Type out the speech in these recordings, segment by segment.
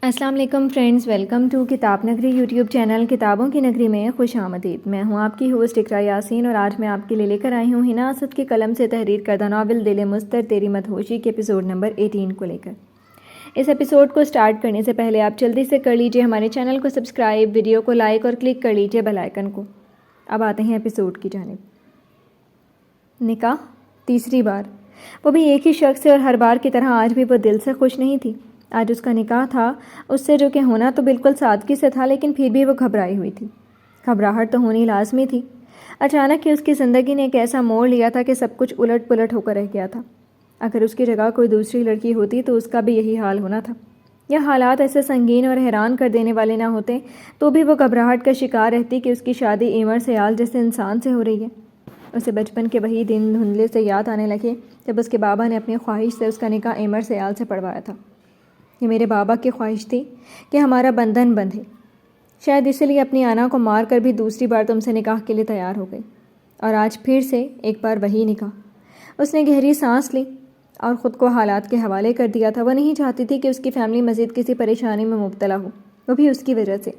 السلام علیکم friends, welcome to کتاب نگری یوٹیوب چینل کتابوں کی نگری میں خوش آمدید۔ میں ہوں آپ کی ہوسٹ اقرا یاسین اور آج میں آپ کے لیے لے کر آئی ہوں ہنا اسد کے قلم سے تحریر کردہ ناول دل مضطر تیری مدہوشی کے ایپیسوڈ نمبر 18 کو لے کر۔ اس ایپیسوڈ کو سٹارٹ کرنے سے پہلے آپ جلدی سے کر لیجئے ہمارے چینل کو سبسکرائب، ویڈیو کو لائک اور کلک کر لیجئے بیل آئیکن کو۔ اب آتے ہیں ایپیسوڈ کی جانب۔ نکاح تیسری بار، وہ بھی ایک ہی شخص سے، اور ہر بار کی طرح آج بھی وہ دل سے خوش نہیں تھی۔ آج اس کا نکاح تھا اس سے، جو کہ ہونا تو بالکل سادگی سے تھا، لیکن پھر بھی وہ گھبرائی ہوئی تھی۔ گھبراہٹ تو ہونی لازمی تھی۔ اچانک ہی اس کی زندگی نے ایک ایسا موڑ لیا تھا کہ سب کچھ الٹ پلٹ ہو کر رہ گیا تھا۔ اگر اس کی جگہ کوئی دوسری لڑکی ہوتی تو اس کا بھی یہی حال ہونا تھا۔ یا حالات ایسے سنگین اور حیران کر دینے والے نہ ہوتے تو بھی وہ گھبراہٹ کا شکار رہتی کہ اس کی شادی ایمر سیال جیسے انسان سے ہو رہی ہے۔ اسے بچپن کے وہی دن دھندلے سے یاد آنے لگے جب اس کے بابا نے اپنی خواہش سے اس کا نکاح ایمر سیال سے پڑھوایا تھا۔ یہ میرے بابا کی خواہش تھی کہ ہمارا بندھن بندھے، شاید اسی لیے اپنی آنا کو مار کر بھی دوسری بار تم سے نکاح کے لیے تیار ہو گئی، اور آج پھر سے ایک بار وہی نکاح۔ اس نے گہری سانس لی اور خود کو حالات کے حوالے کر دیا تھا۔ وہ نہیں چاہتی تھی کہ اس کی فیملی مزید کسی پریشانی میں مبتلا ہو، وہ بھی اس کی وجہ سے۔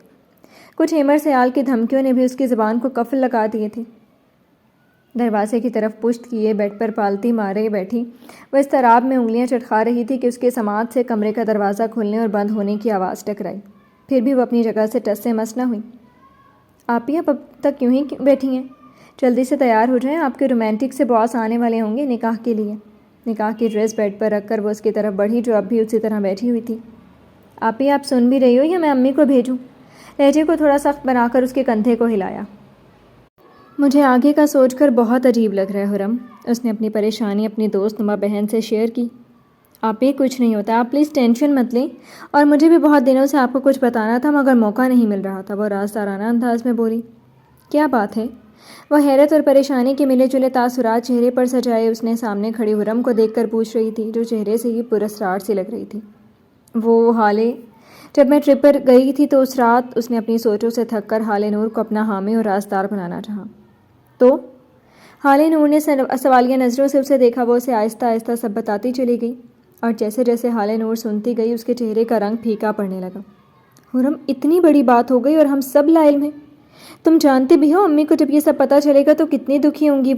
کچھ ایمر سیال کی دھمکیوں نے بھی اس کی زبان کو قفل لگا دیے تھے۔ دروازے کی طرف پشت کیے بیڈ پر پالتی مارے بیٹھی وہ اضطراب میں انگلیاں چٹخا رہی تھی کہ اس کے سماعت سے کمرے کا دروازہ کھلنے اور بند ہونے کی آواز ٹکرائی۔ پھر بھی وہ اپنی جگہ سے ٹس سے مس نہ ہوئی۔ آپی اب تک کیوں ہی بیٹھی ہیں؟ جلدی سے تیار ہو جائیں، آپ کے رومانٹک سے باس آنے والے ہوں گے نکاح کے لیے۔ نکاح کی ڈریس بیڈ پر رکھ کر وہ اس کی طرف بڑھی جو اب بھی اسی طرح بیٹھی ہوئی تھی۔ آپی آپ سن بھی رہی ہو یا میں امی کو بھیجوں؟ لہجے کو تھوڑا سخت بنا کر اس کے کندھے کو ہلایا۔ مجھے آگے کا سوچ کر بہت عجیب لگ رہا ہے حرم، اس نے اپنی پریشانی اپنی دوست نما بہن سے شیئر کی۔ آپ ہی کچھ نہیں ہوتا، آپ پلیز ٹینشن مت لیں، اور مجھے بھی بہت دنوں سے آپ کو کچھ بتانا تھا مگر موقع نہیں مل رہا تھا، وہ رازدارانہ انداز میں بولی۔ کیا بات ہے؟ وہ حیرت اور پریشانی کے ملے جلے تاثرات چہرے پر سجائے اس نے سامنے کھڑی حرم کو دیکھ کر پوچھ رہی تھی، جو چہرے سے ہی پراسرار سی لگ رہی تھی۔ وہ حالے جب میں ٹرپ پر گئی تھی تو اس رات اس نے اپنی سوچوں سے تھک کر حال نور کو اپنا حامی اور رازدار بنانا چاہا۔ تو حال نور نے سوالیہ نظروں سے اسے دیکھا۔ وہ اسے آہستہ آہستہ سب بتاتی چلی گئی، اور جیسے جیسے حال نور سنتی گئی اس کے چہرے کا رنگ پھیکا پڑنے لگا۔ حرم، اتنی بڑی بات ہو گئی اور ہم سب لاعلم ہیں۔ تم جانتے بھی ہو امی کو جب یہ سب پتہ چلے گا تو کتنی دکھی ہوں گی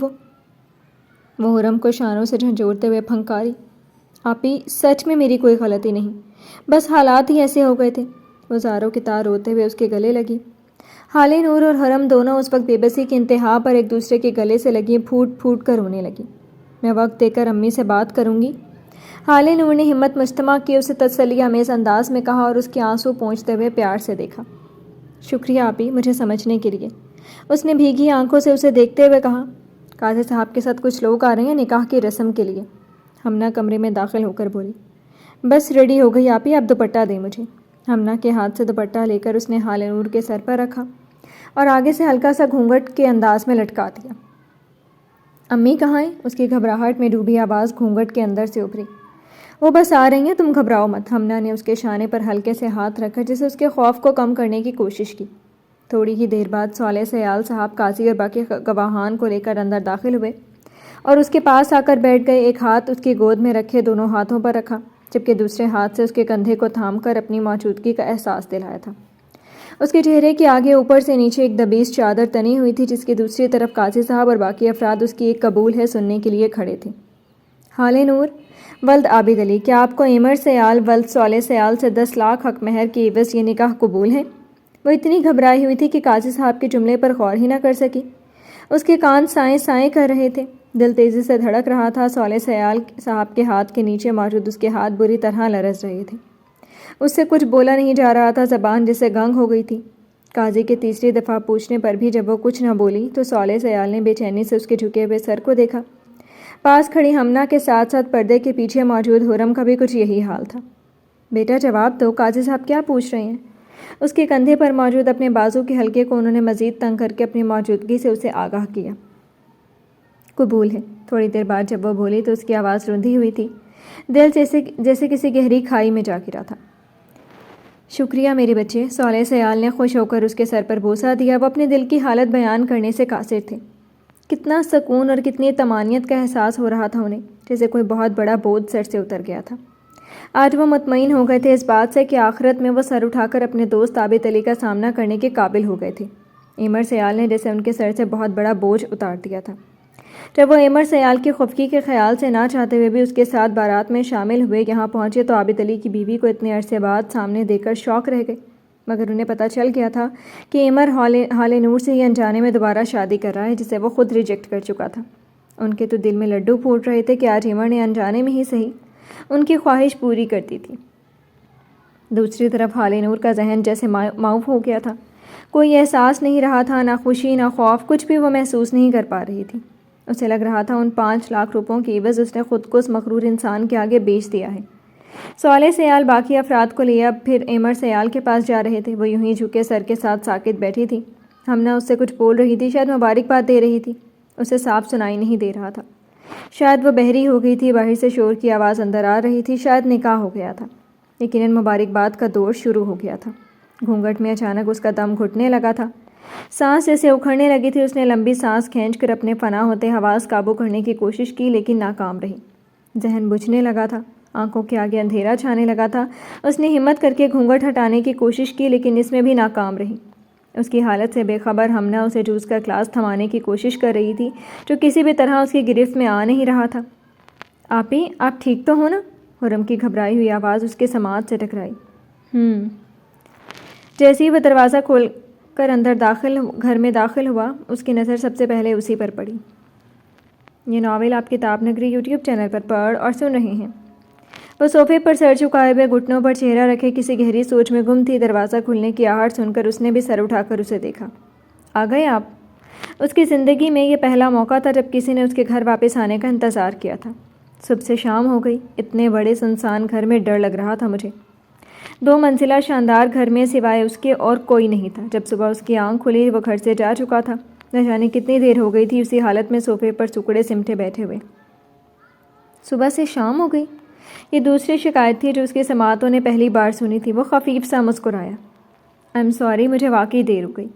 وہ حرم کو شانوں سے جھنجھوڑتے ہوئے پھنکاری۔ آپی سچ میں میری کوئی غلطی نہیں، بس حالات ہی ایسے ہو گئے تھے۔ وہ زاروں کی طرح روتے ہوئے اس کے گلے لگی۔ حال نور اور حرم دونوں اس وقت بے بسی کی انتہا پر ایک دوسرے کے گلے سے لگی پھوٹ پھوٹ کر رونے لگی۔ میں وقت دے کر امی سے بات کروں گی، حال نور نے ہمت مجتمع کی اسے تسلی آمیز انداز میں کہا اور اس کے آنسو پونچھتے ہوئے پیار سے دیکھا۔ شکریہ آپی مجھے سمجھنے کے لیے، اس نے بھیگی آنکھوں سے اسے دیکھتے ہوئے کہا۔ قاضی صاحب کے ساتھ کچھ لوگ آ رہے ہیں نکاح کی رسم کے لیے، ہمنا کمرے میں داخل ہو کر بولی۔ بس ریڈی ہو گئی آپی، اب دوپٹہ دیں مجھے۔ ہمنا کے ہاتھ سے دوپٹہ لے کر اس نے حال نور کے سر پر رکھا اور آگے سے ہلکا سا گھونگھٹ کے انداز میں لٹکا دیا۔ امی کہاں ہیں؟ اس کی گھبراہٹ میں ڈوبی آواز گھونگھٹ کے اندر سے ابھری۔ وہ بس آ رہی ہیں، تم گھبراؤ مت۔ ہمنا نے اس کے شانے پر ہلکے سے ہاتھ رکھا جسے اس کے خوف کو کم کرنے کی کوشش کی۔ تھوڑی ہی دیر بعد صالح سیال صاحب قاضی اور باقی گواہان کو لے کر اندر داخل ہوئے اور اس کے پاس آ کر بیٹھ گئے۔ ایک ہاتھ اس کی گود میں رکھے دونوں ہاتھوں پر رکھا، جبکہ دوسرے ہاتھ سے اس کے کندھے کو تھام کر اپنی موجودگی کا احساس دلایا تھا۔ اس کے چہرے کے آگے اوپر سے نیچے ایک دبیس چادر تنی ہوئی تھی، جس کی دوسری طرف قاضی صاحب اور باقی افراد اس کی ایک قبول ہے سننے کے لیے کھڑے تھے۔ حال نور ولد عابد علی، کیا آپ کو ایمر سیال ولد صالح سیال سے 10 لاکھ حق مہر کی عوض یہ نکاح قبول ہے؟ وہ اتنی گھبرائی ہوئی تھی کہ قاضی صاحب کے جملے پر غور ہی نہ کر سکی۔ اس کے کان سائیں سائیں کر رہے تھے، دل تیزی سے دھڑک رہا تھا۔ صالح سیال صاحب کے ہاتھ کے نیچے موجود اس کے ہاتھ بری طرح لرز رہے تھے۔ اس سے کچھ بولا نہیں جا رہا تھا، زبان جسے گنگ ہو گئی تھی۔ قاضی کے تیسری دفعہ پوچھنے پر بھی جب وہ کچھ نہ بولی تو صالح سیال نے بے چینی سے اس کے جھکے ہوئے سر کو دیکھا۔ پاس کھڑی ہمنا کے ساتھ ساتھ پردے کے پیچھے موجود حرم کا بھی کچھ یہی حال تھا۔ بیٹا جواب دو، قاضی صاحب کیا پوچھ رہے ہیں؟ اس کے کندھے پر موجود اپنے بازو کے حلقے کو انہوں نے مزید تنگ کر کے اپنی موجودگی سے اسے آگاہ کیا۔ قبول ہے۔ تھوڑی دیر بعد جب وہ بولی تو اس کی آواز رندھی ہوئی تھی، دل جیسے کسی گہری کھائی میں جا گرا تھا۔ شکریہ میرے بچے، صالح سیال نے خوش ہو کر اس کے سر پر بوسہ دیا۔ وہ اپنے دل کی حالت بیان کرنے سے قاصر تھے۔ کتنا سکون اور کتنی طمانینت کا احساس ہو رہا تھا انہیں، جیسے کوئی بہت بڑا بوجھ سر سے اتر گیا تھا۔ آج وہ مطمئن ہو گئے تھے اس بات سے کہ آخرت میں وہ سر اٹھا کر اپنے دوست عابد علی کا سامنا کرنے کے قابل ہو گئے تھے۔ ایمر سیال نے جیسے ان کے سر سے بہت بڑا بوجھ اتار دیا تھا۔ جب وہ ایمر سیال کی خفگی کے خیال سے نہ چاہتے ہوئے بھی اس کے ساتھ بارات میں شامل ہوئے یہاں پہنچے تو عابد علی کی بیوی کو اتنے عرصے بعد سامنے دیکھ کر شوق رہ گئے، مگر انہیں پتہ چل گیا تھا کہ ایمر حال نور سے ہی انجانے میں دوبارہ شادی کر رہا ہے جسے وہ خود ریجیکٹ کر چکا تھا۔ ان کے تو دل میں لڈو پھوٹ رہے تھے کہ آج ایمر نے انجانے میں ہی صحیح ان کی خواہش پوری کر دی تھی۔ دوسری طرف حال نور کا ذہن جیسے معاف ہو گیا تھا، کوئی احساس نہیں رہا تھا، نہ خوشی نہ خوف، کچھ بھی وہ محسوس نہیں کر پا رہی تھی۔ اسے لگ رہا تھا ان 5 لاکھ روپوں کی عوض اس نے خود کو اس مغرور انسان کے آگے بیچ دیا ہے۔ صالح سیال باقی افراد کو لیے اب پھر ایمر سیال کے پاس جا رہے تھے۔ وہ یوں ہی جھکے سر کے ساتھ ساکت بیٹھی تھی۔ ہمنا اس سے کچھ بول رہی تھی، شاید مبارکباد دے رہی تھی، اسے صاف سنائی نہیں دے رہا تھا۔ شاید وہ بہری ہو گئی تھی، باہر سے شور کی آواز اندر آ رہی تھی، شاید نکاح ہو گیا تھا، یقیناً مبارکباد کا دور شروع ہو گیا تھا۔ گھونگھٹ میں اچانک اس کا دم گھٹنے لگا تھا، سانس جیسے اکھڑنے لگی تھی۔ اس نے لمبی سانس کھینچ کر اپنے فنا ہوتے حواس قابو کرنے کی کوشش کی لیکن ناکام رہی۔ ذہن بجھنے لگا تھا، آنکھوں کے آگے اندھیرا چھانے لگا تھا۔ اس نے ہمت کر کے گھونگھٹ ہٹانے کی کوشش کی لیکن اس میں بھی ناکام رہی۔ اس کی حالت سے بے خبر ہمنا اسے جوس کا گلاس تھمانے کی کوشش کر رہی تھی جو کسی بھی طرح اس کی گرفت میں آ نہیں رہا تھا۔ آپی، آپ ٹھیک تو ہو نا؟ حرم کی گھبرائی ہوئی آواز اس کے سماعت سے ٹکرائی۔ جیسے ہی وہ دروازہ کھول کر اندر گھر میں داخل ہوا، اس کی نظر سب سے پہلے اسی پر پڑی۔ یہ ناول آپ کتاب نگری یوٹیوب چینل پر پڑھ اور سن رہے ہیں۔ وہ صوفے پر سر جھکائے ہوئے گھٹنوں پر چہرہ رکھے کسی گہری سوچ میں گم تھی۔ دروازہ کھلنے کی آہٹ سن کر اس نے بھی سر اٹھا کر اسے دیکھا۔ آ گئے آپ؟ اس کی زندگی میں یہ پہلا موقع تھا جب کسی نے اس کے گھر واپس آنے کا انتظار کیا تھا۔ صبح سے شام ہو گئی، اتنے بڑے سنسان گھر میں ڈر لگ رہا تھا مجھے۔ 2 منزلہ شاندار گھر میں سوائے اس کے اور کوئی نہیں تھا۔ جب صبح اس کی آنکھ کھلی وہ گھر سے جا چکا تھا۔ نہ جانے کتنی دیر ہو گئی تھی اسی حالت میں صوفے پر سکڑے سمٹے بیٹھے ہوئے۔ صبح سے شام ہو گئی، یہ دوسری شکایت تھی جو اس کی سماعتوں نے پہلی بار سنی تھی۔ وہ خفیف سا مسکرایا۔ I'm sorry، مجھے واقعی دیر ہو گئی۔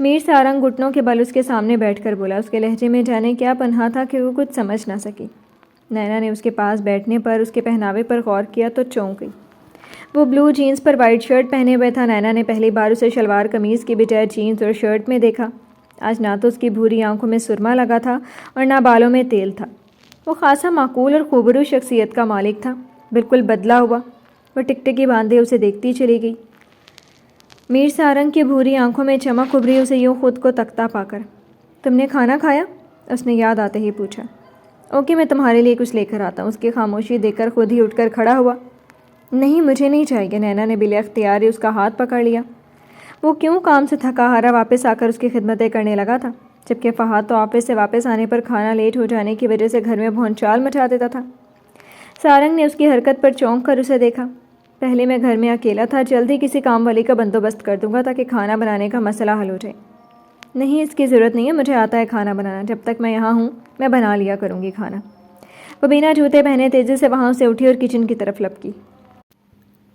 میر سارنگ گھٹنوں کے بل اس کے سامنے بیٹھ کر بولا۔ اس کے لہجے میں جانے کیا پنہا تھا کہ وہ کچھ سمجھ نہ سکی۔ نینا نے اس کے پاس بیٹھنے پر اس کے پہناوے پر غور کیا تو چونک گئی۔ وہ بلو جینز پر وائٹ شرٹ پہنے ہوئے تھا۔ نینا نے پہلی بار اسے شلوار قمیض کی بجائے جینز اور شرٹ میں دیکھا۔ آج نہ تو اس کی بھوری آنکھوں میں سرما لگا تھا اور نہ بالوں میں تیل تھا۔ وہ خاصا معقول اور خوبرو شخصیت کا مالک تھا، بالکل بدلا ہوا۔ وہ ٹکٹکی باندھے اسے دیکھتی چلی گئی۔ میر سارنگ کی بھوری آنکھوں میں چمک ابھری اسے یوں خود کو تکتا پا کر۔ تم نے کھانا کھایا؟ اس نے یاد آتے ہی پوچھا۔ اوکے، میں تمہارے لیے کچھ لے کر آتا ہوں۔ اس کی خاموشی دیکھ کر خود ہی اٹھ کر کھڑا ہوا۔ نہیں، مجھے نہیں چاہیے۔ نینا نے بلا اختیار ہی اس کا ہاتھ پکڑ لیا۔ وہ کیوں کام سے تھکا ہارا واپس آ کر اس کی خدمتیں کرنے لگا تھا، جبکہ فہد تو آفس سے واپس آنے پر کھانا لیٹ ہو جانے کی وجہ سے گھر میں بھونچال مچا دیتا تھا۔ سارنگ نے اس کی حرکت پر چونک کر اسے دیکھا۔ پہلے میں گھر میں اکیلا تھا، جلد ہی کسی کام والی کا بندوبست کر دوں گا تاکہ کھانا بنانے کا مسئلہ حل ہو جائے۔ نہیں، اس کی ضرورت نہیں ہے، مجھے آتا ہے کھانا بنانا۔ جب تک میں یہاں ہوں میں بنا لیا کروں گی کھانا۔ وہ بنا جوتے پہنے تیزی سے وہاں سے اٹھی اور کچن کی طرف لپکی۔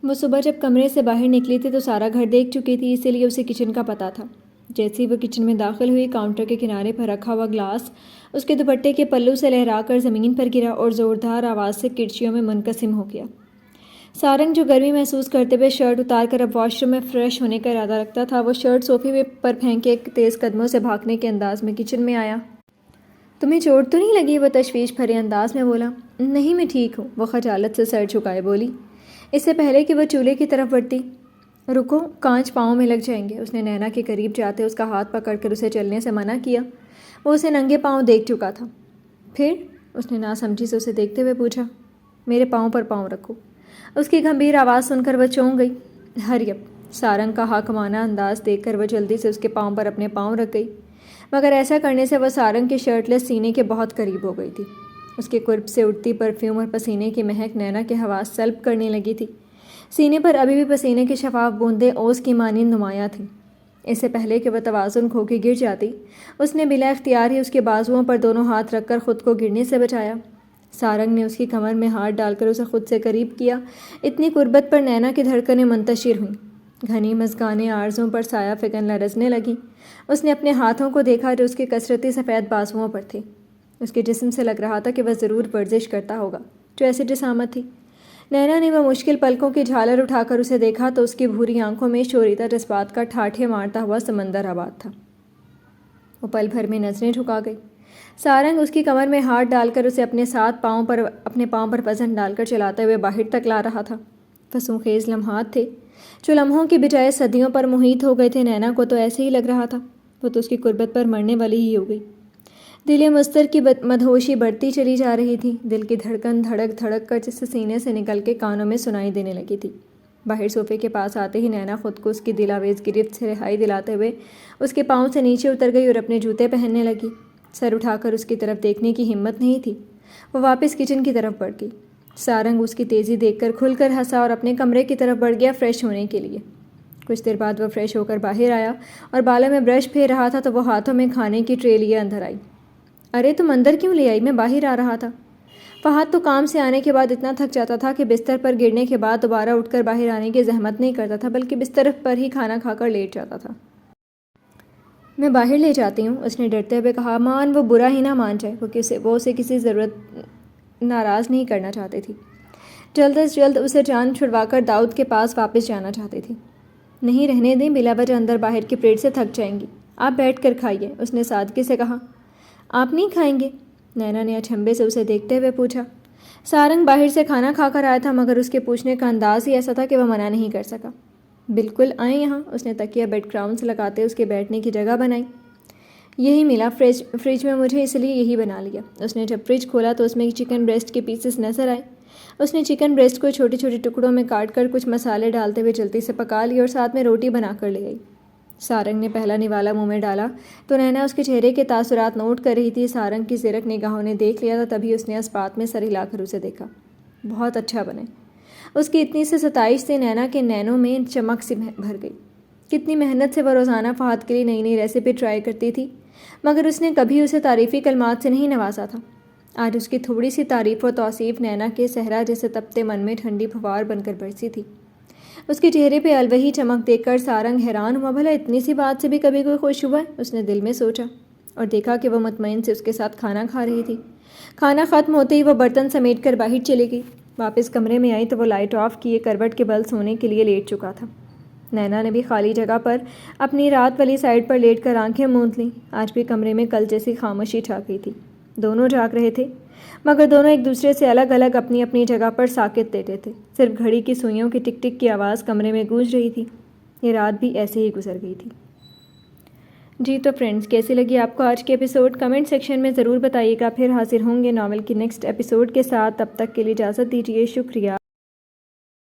وہ صبح جب کمرے سے باہر نکلی تھی تو سارا گھر دیکھ چکی تھی، اسی لیے اسے کچن کا پتہ تھا۔ جیسے ہی وہ کچن میں داخل ہوئی، کاؤنٹر کے کنارے پر رکھا ہوا گلاس اس کے دوپٹے کے پلو سے لہرا کر زمین پر گرا اور زوردار آواز سے کرچیوں میں منقسم ہو گیا۔ سارنگ جو گرمی محسوس کرتے ہوئے شرٹ اتار کر اب واش روم میں فریش ہونے کا ارادہ رکھتا تھا، وہ شرٹ صوفے پر پھینکے تیز قدموں سے بھاگنے کے انداز میں کچن میں آیا۔ تمہیں چوٹ تو نہیں لگی؟ وہ تشویش بھرے انداز میں بولا۔ نہیں، میں ٹھیک ہوں، وہ خجالت سے سر جھکائے بولی، اس سے پہلے کہ وہ چولہے کی طرف بڑھتی۔ رکو، کانچ پاؤں میں لگ جائیں گے۔ اس نے نینا کے قریب جاتے اس کا ہاتھ پکڑ کر اسے چلنے سے منع کیا۔ وہ اسے ننگے پاؤں دیکھ چکا تھا۔ پھر اس نے ناسمجھی سے اسے دیکھتے ہوئے پوچھا۔ میرے پاؤں پر پاؤں رکھو۔ اس کی گمبھیر آواز سن کر وہ چونک گئی۔ ہری اپ، سارنگ کا حاکمانہ انداز دیکھ کر وہ جلدی سے اس کے پاؤں پر اپنے پاؤں رکھ گئی، مگر ایسا کرنے سے وہ سارنگ کے شرٹ لیس سینے کے بہت قریب ہو گئی تھی۔ اس کے قرب سے اٹھتی پرفیوم اور پسینے کی مہک نینا کے حواس سلب کرنے لگی تھی۔ سینے پر ابھی بھی پسینے کی شفاف بوندیں اوس کی مانند نمایاں تھیں۔ اس سے پہلے کہ وہ توازن کھو کے گر جاتی، اس نے بلا اختیار ہی اس کے بازوؤں پر دونوں ہاتھ رکھ کر خود کو گرنے سے بچایا۔ سارنگ نے اس کی کمر میں ہاتھ ڈال کر اسے خود سے قریب کیا۔ اتنی قربت پر نینا کی دھڑکنیں منتشر ہوئیں، گھنی مژگانیں آرزوں پر سایہ فکن لرزنے لگیں۔ اس نے اپنے ہاتھوں کو دیکھا جو اس کے کثرتی سفید بازوؤں پر تھے۔ اس کے جسم سے لگ رہا تھا کہ وہ ضرور ورزش کرتا ہوگا، جو ایسی جسامت تھی۔ نینا نے وہ مشکل پلکوں کی جھالر اٹھا کر اسے دیکھا تو اس کی بھوری آنکھوں میں شوریدہ جذبات کا ٹھاٹھے مارتا ہوا سمندر آباد تھا۔ وہ پل بھر میں نظریں جھکا گئی۔ سارنگ اس کی کمر میں ہاتھ ڈال کر اسے اپنے پاؤں پر وزن ڈال کر چلاتے ہوئے باہر تک لا رہا تھا۔ فسوں خیز لمحات تھے جو لمحوں کی بجائے صدیوں پر محیط ہو گئے تھے۔ نینا کو تو ایسے ہی لگ رہا تھا وہ تو اس کی قربت پر مرنے والی ہی ہو گئی۔ دل مضطر کی مدہوشی بڑھتی چلی جا رہی تھی۔ دل کی دھڑکن دھڑک دھڑک کر جس سے سینے سے نکل کے کانوں میں سنائی دینے لگی تھی۔ باہر صوفے کے پاس آتے ہی نینا خود کو اس کی دل آویز گرفت سے رہائی دلاتے ہوئے اس کے پاؤں سے نیچے اتر گئی اور اپنے جوتے پہننے لگی۔ سر اٹھا کر اس کی طرف دیکھنے کی ہمت نہیں تھی۔ وہ واپس کچن کی طرف بڑھ گئی۔ سارنگ اس کی تیزی دیکھ کر کھل کر ہنسا اور اپنے کمرے کی طرف بڑھ گیا فریش ہونے کے لیے۔ کچھ دیر بعد وہ فریش ہو کر باہر آیا اور بالوں میں برش پھیر رہا تھا تو وہ ہاتھوں میں کھانے کی ٹرے لیے اندر آئی۔ ارے تم اندر کیوں لے آئی؟ میں باہر آ رہا تھا۔ فہد تو کام سے آنے کے بعد اتنا تھک جاتا تھا کہ بستر پر گرنے کے بعد دوبارہ اٹھ کر باہر آنے کی زحمت نہیں کرتا تھا بلکہ بستر پر ہی کھانا کھا کر لیٹ جاتا تھا۔ میں باہر لے جاتی ہوں، اس نے ڈرتے ہوئے کہا۔ مان وہ برا ہی نہ مان جائے، وہ اسے کسی ضرورت ناراض نہیں کرنا چاہتی تھی۔ جلد از جلد اسے جان چھڑوا کر داؤد کے پاس واپس جانا چاہتی تھی۔ نہیں رہنے دیں، بلا وجہ اندر باہر کی پلیٹ سے تھک جائیں گی، آپ بیٹھ کر کھائیے، اس نے سادگی سے کہا۔ آپ نہیں کھائیں گے؟ نینا نے اچنبھے سے اسے دیکھتے ہوئے پوچھا۔ سارنگ باہر سے کھانا کھا کر آیا تھا مگر اس کے پوچھنے کا انداز ہی ایسا تھا کہ وہ منع نہیں کر سکا۔ بالکل آئیں یہاں، اس نے تکیہ بیڈ گراؤنڈ سے لگاتے اس کے بیٹھنے کی جگہ بنائی۔ یہی ملا فریج میں مجھے، اس لیے یہی بنا لیا۔ اس نے جب فریج کھولا تو اس میں چکن بریسٹ کے پیسز نظر آئے۔ اس نے چکن بریسٹ کو چھوٹے چھوٹے ٹکڑوں میں کاٹ کر کچھ مسالے ڈالتے ہوئے جلدی سے پکا لی اور ساتھ میں روٹی بنا کر لے آئی۔ سارنگ نے پہلا نوالا منہ میں ڈالا تو نینا اس کے چہرے کے تاثرات نوٹ کر رہی تھی۔ سارنگ کی زرق نگاہوں نے دیکھ لیا تھا، تبھی اس نے اس بات میں سر ہلا کر اسے دیکھا۔ بہت اچھا بنے۔ اس کی اتنی سی ستائش سے نینا کے نینوں میں چمک سی بھر گئی۔ کتنی محنت سے وہ روزانہ فہد کے لیے نئی نئی ریسیپی ٹرائی کرتی تھی مگر اس نے کبھی اسے تعریفی کلمات سے نہیں نوازا تھا۔ آج اس کی تھوڑی سی تعریف و توصیف نینا کے صحرا جیسے تپتے من میں ٹھنڈی پھوار بن کر برسی تھی۔ اس کے چہرے پہ الوہی چمک دیکھ کر سارنگ حیران ہوا۔ بھلا اتنی سی بات سے بھی کبھی کوئی خوش ہوا ہے؟ اس نے دل میں سوچا اور دیکھا کہ وہ مطمئن سے اس کے ساتھ کھانا کھا رہی تھی۔ کھانا ختم ہوتے ہی وہ برتن سمیٹ کر باہر چلی گئی۔ واپس کمرے میں آئی تو وہ لائٹ آف کیے کروٹ کے بل سونے کے لیے لیٹ چکا تھا۔ نینا نے بھی خالی جگہ پر اپنی رات والی سائڈ پر لیٹ کر آنکھیں موند لیں۔ آج بھی کمرے میں کل جیسی خاموشی چھا گئی تھی۔ دونوں جاگ رہے تھے مگر دونوں ایک دوسرے سے الگ الگ اپنی اپنی جگہ پر ساکت لیٹے تھے۔ صرف گھڑی کی سوئیوں کی ٹک ٹک کی آواز کمرے میں گونج رہی تھی۔ یہ رات بھی ایسے ہی گزر گئی تھی۔ جی تو فرینڈز، کیسی لگی آپ کو آج کے ایپیسوڈ؟ کمنٹ سیکشن میں ضرور بتائیے گا۔ پھر حاضر ہوں گے ناول کی نیکسٹ ایپیسوڈ کے ساتھ۔ تب تک کے لیے اجازت دیجیے۔ شکریہ۔